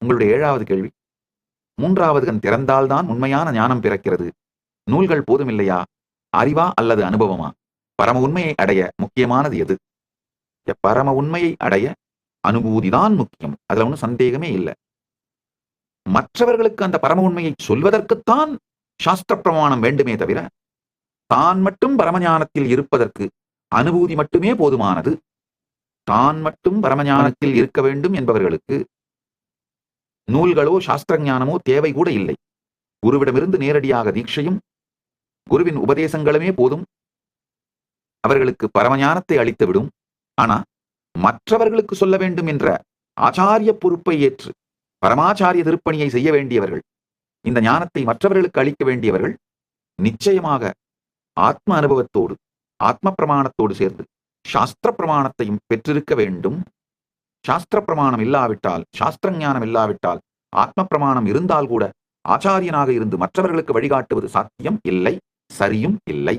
உங்களுடைய 7வது கேள்வி. 3வது கண் திறந்தால்தான் உண்மையான ஞானம் பிறக்கிறது. நூல்கள் போதுமில்லையா? அறிவா அல்லது அனுபவமா? பரம உண்மையை அடைய முக்கியமானது எது? பரம உண்மையை அடைய அனுபூதிதான் முக்கியம். அதுல ஒன்றும் சந்தேகமே இல்லை. மற்றவர்களுக்கு அந்த பரம உண்மையை சொல்வதற்குத்தான் சாஸ்திர பிரமாணம் வேண்டுமே தவிர, தான் மட்டும் பரமஞானத்தில் இருப்பதற்கு அனுபூதி மட்டுமே போதுமானது. தான் மட்டும் பரமஞானத்தில் இருக்க வேண்டும் என்பவர்களுக்கு நூல்களோ சாஸ்திர ஞானமோ தேவை கூட இல்லை. குருவிடமிருந்து நேரடியாக தீட்சையும் குருவின் உபதேசங்களுமே போதும். அவர்களுக்கு பரமஞானத்தை அளித்துவிடும். ஆனா மற்றவர்களுக்கு சொல்ல வேண்டும் என்ற ஆச்சாரிய பொறுப்பை ஏற்று பரமாச்சாரிய திருப்பணியை செய்ய வேண்டியவர்கள், இந்த ஞானத்தை மற்றவர்களுக்கு அளிக்க வேண்டியவர்கள் நிச்சயமாக ஆத்ம அனுபவத்தோடு ஆத்ம பிரமாணத்தோடு சேர்ந்து சாஸ்திர பிரமாணத்தையும் பெற்றிருக்க வேண்டும். சாஸ்திர பிரமாணம் இல்லாவிட்டால், சாஸ்திர ஞானம் இல்லாவிட்டால், ஆத்ம பிரமாணம் இருந்தால் கூட ஆச்சாரியனாக இருந்து மற்றவர்களுக்கு வழிகாட்டுவது சாத்தியம் இல்லை, சரியும் இல்லை.